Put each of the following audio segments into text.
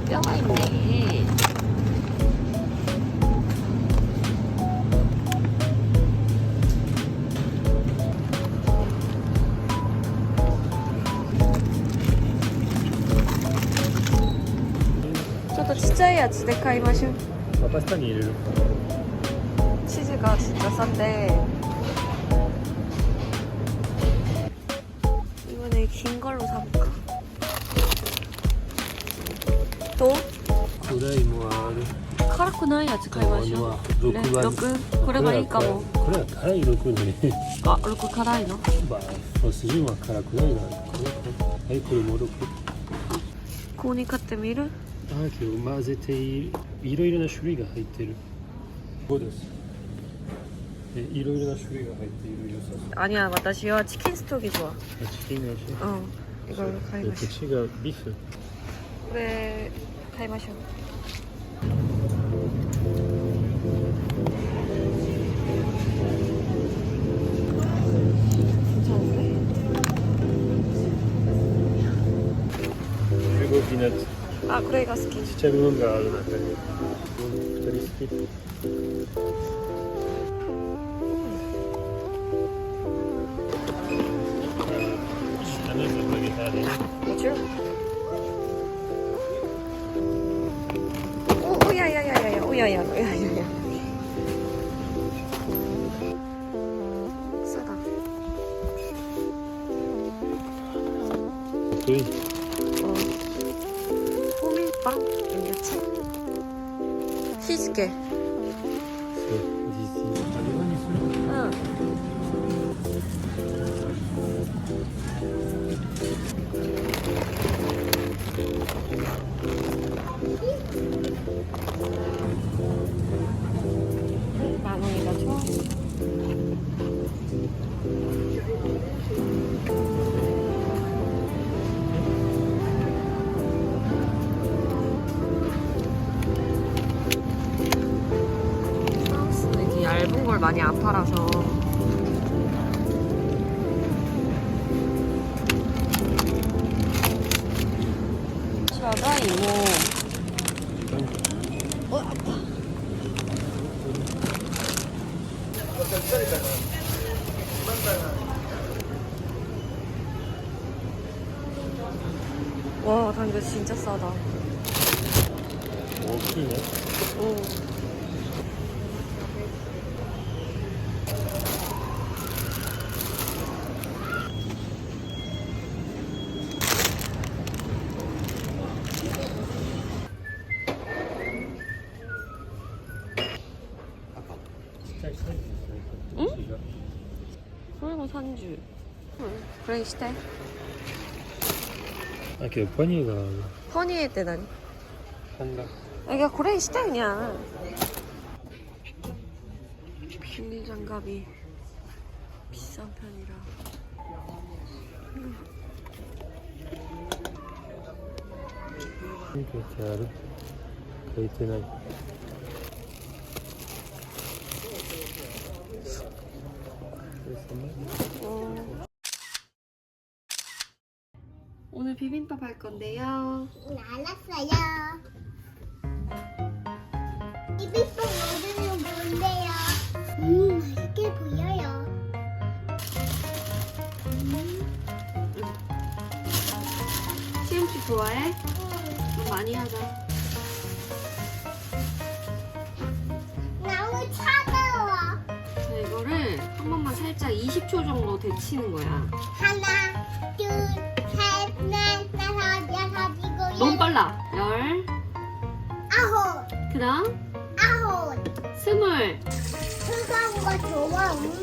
뼈가 있네. 저도 진짜やつで買いましょう。パスタに入れる。 치즈가 진짜 싼데 이번에 긴 걸로 사볼까? 또? フライもある。辛くないやつ買いましょう。ね、6? これがいいかも。これは辛い6ね。あ、6辛いの？まあ、筋は辛くないな。これか。はい、これも6。ここに買ってみる？だけど混ぜていろいろな種類が入ってる。そうです。いろいろな種類が入っている良さそう。 아니야, 私はチキンストーキ좋아. チキンがし。 이걸로買いましょう. こっちがビーフ。これ買いましょう. 괜찮은데? 그리고 피넛. 아, 그래가 스킨. ちっちゃい部分がある中に。2人好き。 뭐죠? 오야야야야야, 오야야야야야. 싸다. 호밀빵, 양배추, 치즈케. 응. 만원이가 좋아. 하우스는 이렇게 얇은 걸 많이 안 팔아서. 샤가 이모. 아파. 와, 당근 진짜 싸다. 오키네. 오. 응? 그리고 산주. 응. 그래, 시대. 아, 그 퍼니가 허니에 때다니. 한다. 이게 그래, 시대 그냥. 비닐 장갑이 비싼 편이라. 이렇게 하루 가이트나이. 오늘 비빔밥 할 건데요. 알았어요. 비빔밥 모드는 뭔데요? 맛있게 보여요. 시금치 좋아해? 좀 많이 하자. 너무 차가워. 자, 이거를 한 번만 살짝 20초 정도 데치는 거야. 하나, 둘, 셋, 넷, 다섯, 여섯, 일곱, 너무 빨라. 10, 아홉, 그 다음 아홉. 20. 뜨거운 거 좋아, 엄마?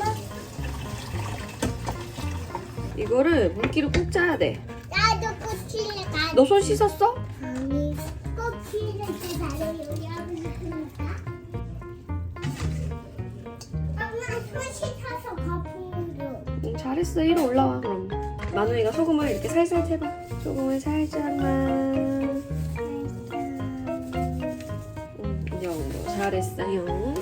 이거를 물기를 꼭 짜야 돼. 나도 꼬치를 가. 너 손 씻었어? 아니, 꼬치를 그 다리 요리하고 싶으니까. 엄마 손 씻어서 거품을 줘. 잘했어. 이리 올라와. 그럼 마누이가 소금을 이렇게 살살 해봐. 소금을 살짝만. 이 정도. 잘했어요.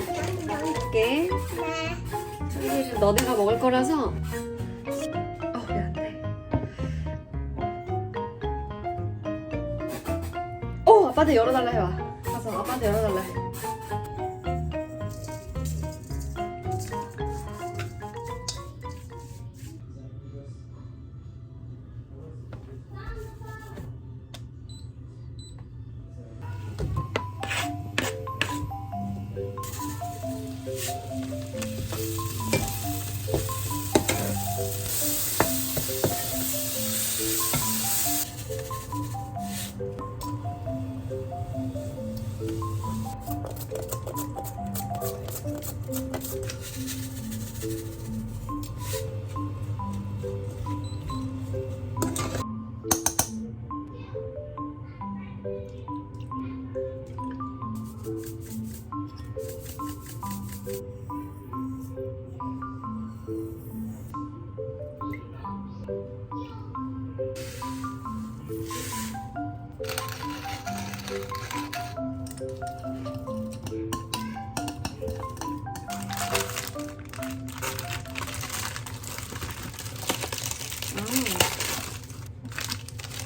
할게. 네. 사실 너네가 먹을 거라서. 미안해. 아빠한테 열어달라 해봐. 가서 아빠한테 열어달라 해.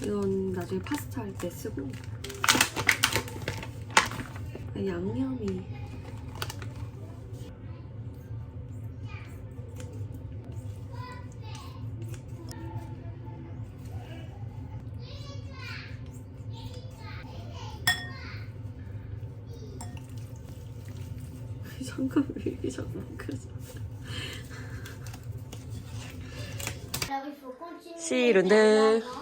이건 나중에 파스타 할 때 쓰고. 양념이 잠깐 왜 이렇게 자꾸 그러지? 시른데 제발.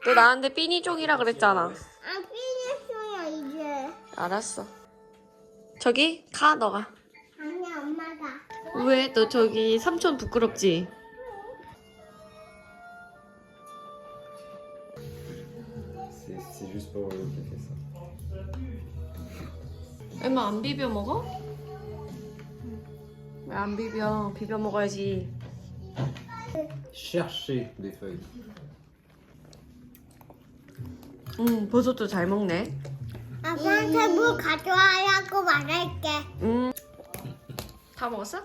너 나한테 삐니종이라 그랬잖아. 삐졌어요 이제. 알았어. 저기 가 너가. 아니 엄마가. 왜? 너 저기 삼촌 부끄럽지? C'est juste pour le qui fait ça. 엄마 안 비벼 먹어? 왜 안 비벼? 비벼 먹어야지. Chercher des feuilles. 버섯도 잘 먹네. 아빠한테 물 가져와라고 말할게. 다 먹었어?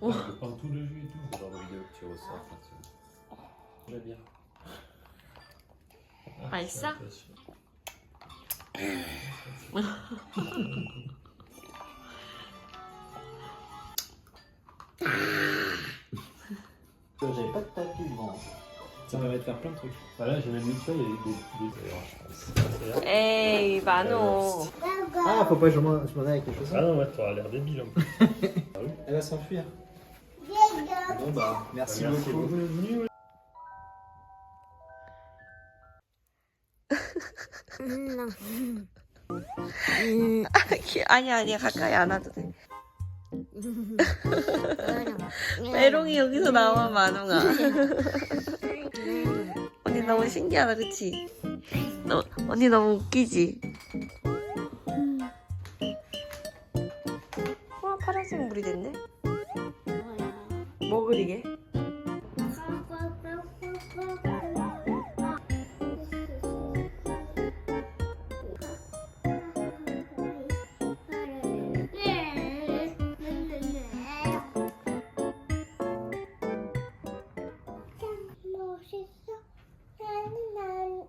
Je prends tout le jus et tout. Genre de vidéo que tu ressors. J'aime bien. 맛있어? J'avais pas de tapis devant. Ça m'avait de faire plein de trucs. Voilà, j'ai même mis feuilles avec des je pense. 에이 만호. Ah, faut pas que je m'en aille avec les chaussons. Ah non, ouais, t'auras l'air débile. Elle va s'enfuir. Bon bah, merci Merci beaucoup. beaucoup. 아니야 가까이 안 와도 돼. 메롱이 여기서 나와 만호가. 언니 너무 신기하다 그치? 언니 너무 웃기지? 와 파란색 물이 됐네. 뭐 그리게? 멋있어. 난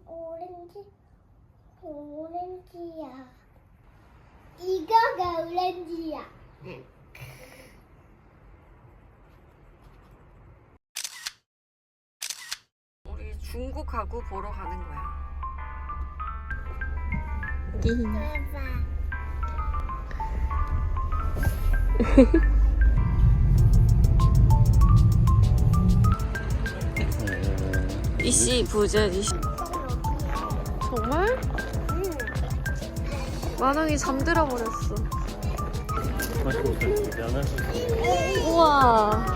오렌지야. 이거가 오렌지야. 우리 중국 가구 보러 가는 거야. 대박. 이씨 부전 이씨. 정말? 만왕이 잠들어 버렸어. 우와.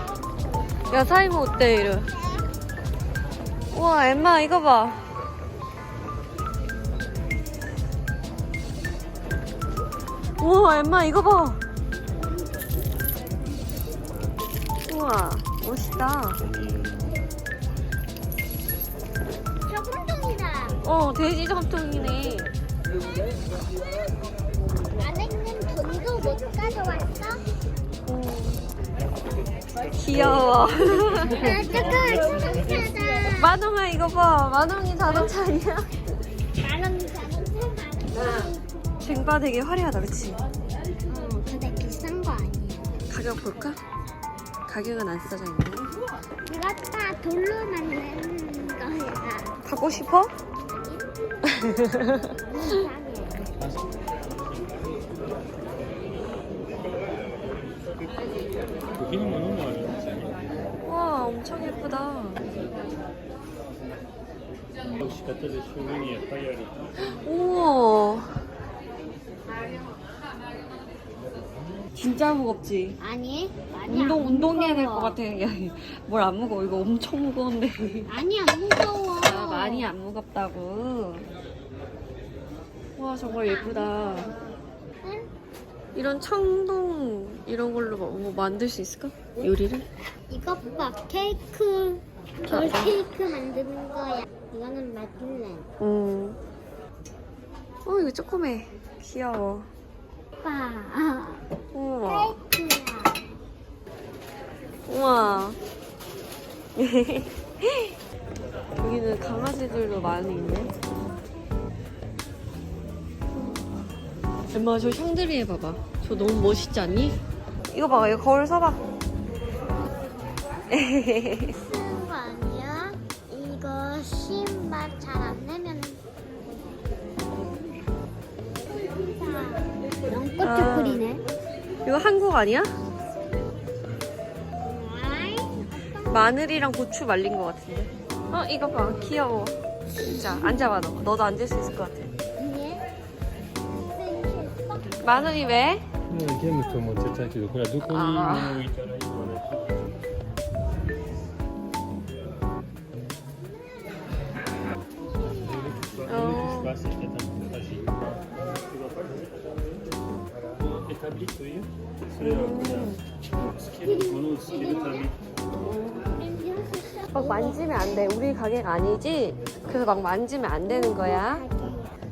야 사이모 어때 이래? 우와 엠마 이거 봐. 우와 엠마 이거 봐. 우와 멋있다. 저금통이다. 돼지 전통이네. 안에 있는 돈도 못 가져왔어? 귀여워. 아, 잠깐 자동차다. 만홍아 이거 봐. 만홍이 자동차 아니야? 나는 자동차. 쟁바 되게 화려하다, 그치? 근데 비싼 거 아니야. 가격 볼까? 가격은 안 써져 있네. 이거 다 돌로 만든 거야. 가고 싶어? 여기는 뭐 너무 많이 와, 엄청 예쁘다. 역시 갖다 대 쇼링이 하이아리. 우와. 진짜 무겁지? 아니, 많이 안 운동해야 될 것 무거워. 같아. 뭘 안 무거워. 이거 엄청 무거운데. 아니, 안 무거워. 아, 많이 안 무겁다고. 와, 정말 예쁘다. 응? 이런 청동 이런 걸로 뭐 만들 수 있을까? 요리를? 이것 봐, 케이크. 별 케이크 만드는 거야. 이거는 마들렌. 이거 조그매. 귀여워. 봐. 우와. 케이크야. 우와. 여기는 강아지들도 많이 있네. 엄마 저 샹들리에 봐봐. 저 너무 멋있지 않니? 이거 봐, 이거 거울 서봐. 쓰는 거 아니야? 이거 신발 잘 안 내면 연꽃 아. 초콜이네. 이거 한국 아니야? 아이, 마늘이랑 고추 말린 것 같은데. 이거 봐, 귀여워. 진짜 앉아봐 너. 너도 앉을 수 있을 것 같아. 얘? 마늘이 왜? ゲームと思ってたけど、これはどこに置いたらいいのかな。établiというそれはつけるものをつけるため 막 만지면 안 돼. 우리 가게가 아니지? 그래서 막 만지면 안 되는 거야.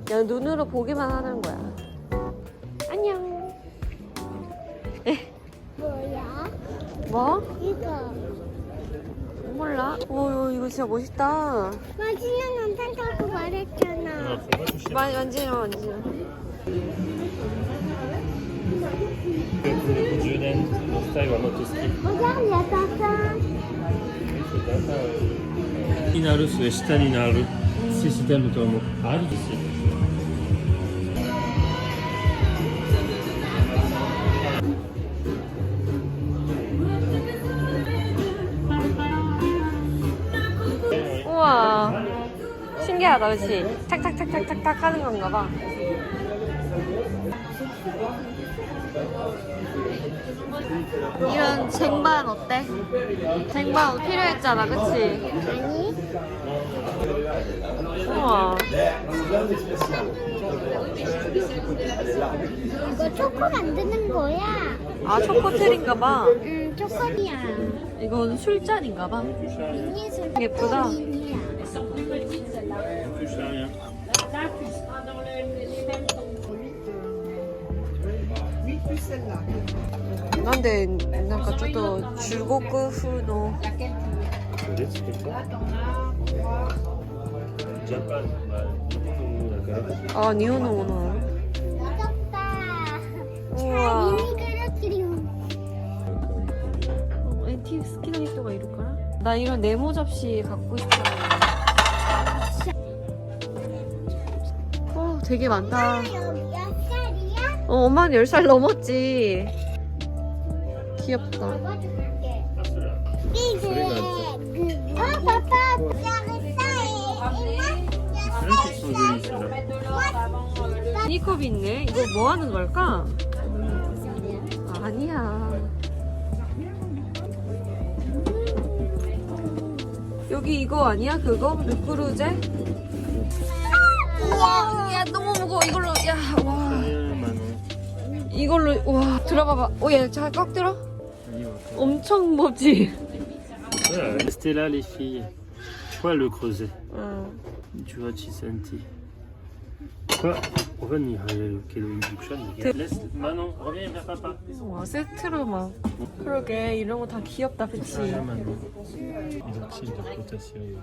그냥 눈으로 보기만 하는 거야. 안녕. 뭐야? 뭐? 이거. 몰라. 오, 이거 진짜 멋있다. 마지막에 안 탄다고 말했잖아. 만지면 만지면. 50年のスタイルはもっと好き Regarde, il y a Tintin. になるそれ下になるシステムともありですよ 우와. 신기하다, 그치? 탁탁탁탁탁탁 하는 건가 봐. 이런 쟁반 어때? 쟁반 필요했잖아, 그치? 아니, 우와. 이거 초코 만드는 거야. 아, 초코틀인가 봐. 응, 초콜이야. 이건 술잔인가 봐. 미니 술. 예쁘다. 미니야.なんでなんかちょっと中国風のそれで作ったジャパンは日本のものだからあ、日本のものなの 이겼다. 우와. 미니 그릇들이. NT 好きな人がいるから나 이런 네모 접시 갖고 싶어. 되게 많다. 여기 몇 살이야? 엄마는 10살 넘었지. 귀엽다. 먹어줄게. それが 아빠, 여기 프랑스 소주리스나 티컵이 있네. 이거 뭐 하는 걸까? 아니야. 여기 이거 아니야? 그거? 르크루제? 야, 너무 무거워. 이걸로, 야, 와. 이걸로, 와, 들어봐봐. 얘 잘 꽉 들어? 엄청 무겁지? Restez là les filles. Pourquoi le creuset 응. Tu vois Chisanti Quoi? Pourquoi il y a une bouchonne? Laisse Manon, reviens vers papa. 와 세트로 막. 그러게 이런 거 다 귀엽다, 그치? Manon. Identique de potassium.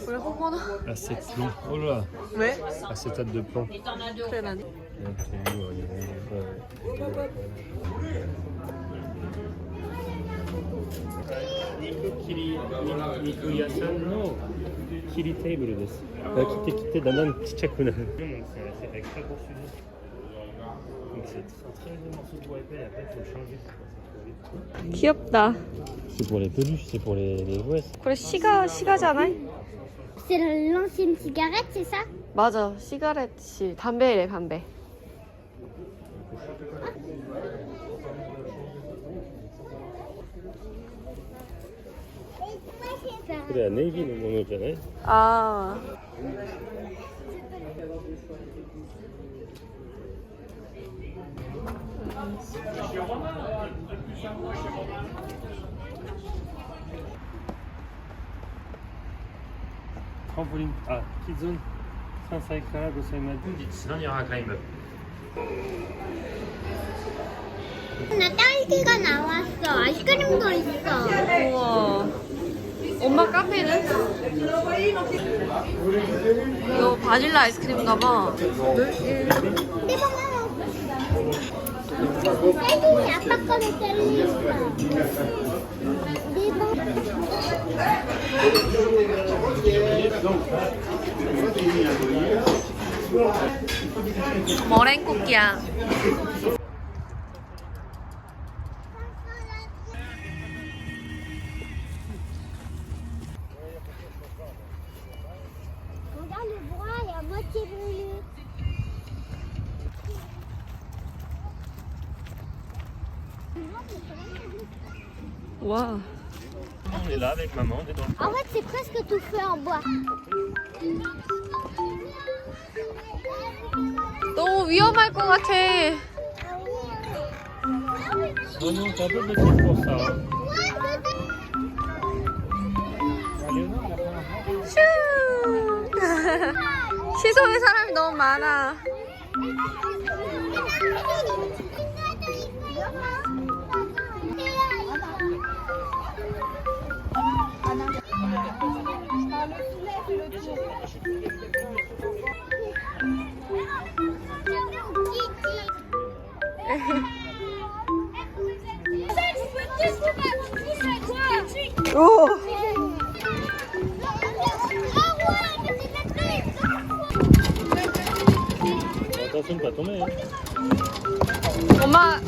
그래 호모나. Acétate. Oh là! 왜? Acétate de plomb. 그래 난. Nico Yasan no Kiri table です。切ってだんだんちっちゃくなる。C'est extra pour celui-là. Donc c'est un très gros morceau de bois épais. Après il faut le changer. 귀엽다. C'est pour les peluches, c'est pour les jouets. 그래 시가잖아. C'est l'ancienne cigarette, c'est ça? 맞아. 시가렛이 담배래 담배. 그래 네이비는 뭐잖아요. 아. Trampoline. Ah, petite zone. 35 carats, vous savez maintenant. Sinon il y aura un climb up. 나 딸기가 나왔어. 아이스크림도 있어. 우와. 엄마 카페는? 이거 바닐라 아이스크림인가 봐. 딸기 아빠 거는 딸기 있어. 머랭 쿠키야. Regarde le bras, il est à moitié brûlé. 와. On est là avec maman, on est dans le En fait, c'est presque tout fait en bois. 너무 위험할 것 같아. Non, non, t'as un peu de trucs pour ça. Hein. 슈. 시소에 사람이 너무 많아. 오. Attention de pas tomber. Hein. 엄마